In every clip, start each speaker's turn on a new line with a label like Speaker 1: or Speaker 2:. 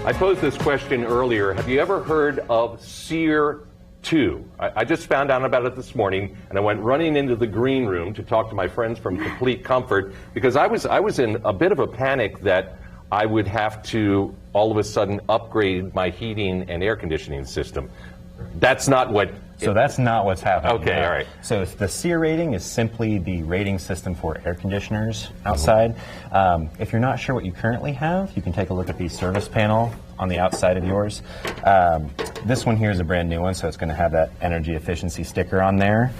Speaker 1: I posed this question earlier. Have you ever heard of SEER2? I just found out about it this morning, and I went running into the green room to talk to my friends from Complete Comfort because I was in a bit of a panic that I would have to all of a sudden upgrade my heating and air conditioning system. That's not what...
Speaker 2: So that's not what's happening.
Speaker 1: Okay, all right.
Speaker 2: So the SEER rating is simply the rating system for air conditioners outside. If you're not sure what you currently have, you can take a look at the service panel on the outside of yours. This one here is a brand new one, so it's going to have that energy efficiency sticker on there.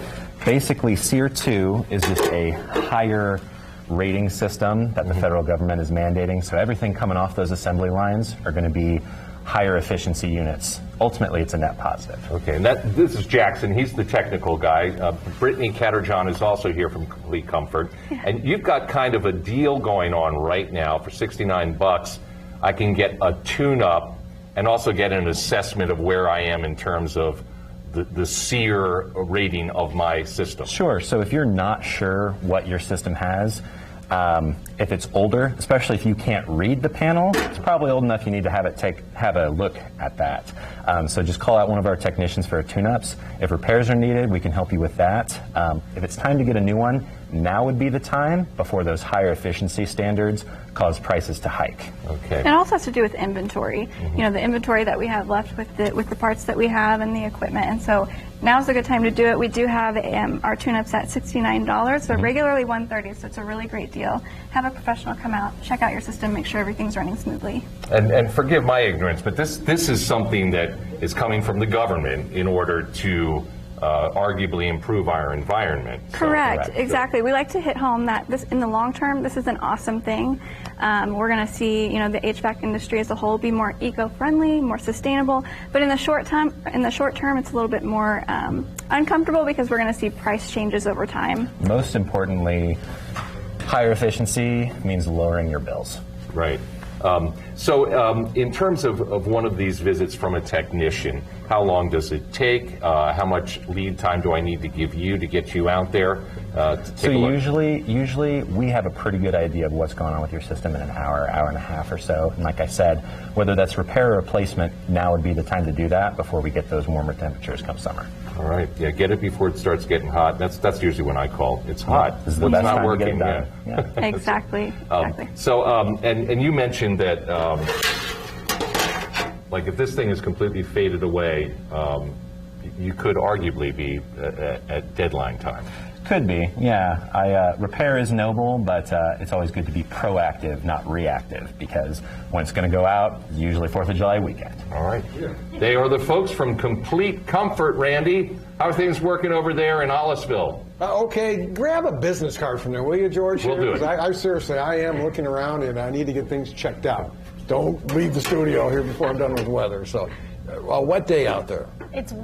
Speaker 2: Basically, SEER2 is just a higher rating system that the federal government is mandating. So everything coming off those assembly lines are going to be higher efficiency units. Ultimately, it's a net positive.
Speaker 1: Okay, and this is Jackson. He's the technical guy. Brittany Catterjohn is also here from Complete Comfort. Yeah. And you've got kind of a deal going on right now for $69. I can get a tune-up and also get an assessment of where I am in terms of the SEER rating of my system.
Speaker 2: Sure. So if you're not sure what your system has, if it's older, especially if you can't read the panel, it's probably old enough you need to have a look at that. So just call out one of our technicians for tune-ups. If repairs are needed, we can help you with that. If it's time to get a new one, now would be the time before those higher efficiency standards cause prices to hike.
Speaker 1: Okay.
Speaker 3: It also has to do with inventory. You know, the inventory that we have left with the parts that we have and the equipment. And so now's a good time to do it. We do have our tune-ups at $69, but regularly $130, so it's a really great deal. Have a professional come out, check out your system, make sure everything's running smoothly.
Speaker 1: And forgive my ignorance, but this is something that is coming from the government in order to arguably improve our environment.
Speaker 3: Correct, exactly. We like to hit home that this, in the long term, this is an awesome thing. We're going to see, you know, the HVAC industry as a whole be more eco-friendly, more sustainable. But in the short term, it's a little bit more uncomfortable because we're going to see price changes over time.
Speaker 2: Most importantly, higher efficiency means lowering your bills.
Speaker 1: Right. So in terms of one of these visits from a technician, how long does it take? How much lead time do I need to give you to get you out there?
Speaker 2: So usually we have a pretty good idea of what's going on with your system in an hour and a half or so. And like I said, whether that's repair or replacement, now would be the time to do that before we get those warmer temperatures come summer.
Speaker 1: All right. Yeah, get it before it starts getting hot. That's usually when I call. It's hot.
Speaker 2: This is the best
Speaker 1: not
Speaker 2: time
Speaker 1: working.
Speaker 2: To get it done.
Speaker 3: Yeah. Exactly.
Speaker 1: So and you mentioned that like if this thing is completely faded away, you could arguably be at deadline time.
Speaker 2: Could be, yeah. Repair is noble, but it's always good to be proactive, not reactive, because when it's going to go out, usually 4th of July weekend.
Speaker 1: All right. Yeah. They are the folks from Complete Comfort, Randy. How are things working over there in Ollisville?
Speaker 4: Okay, grab a business card from there, will you, George?
Speaker 1: We'll do it.
Speaker 4: I seriously, I am looking around, and I need to get things checked out. Don't leave the studio here before I'm done with weather. So, a wet day out there.
Speaker 5: It's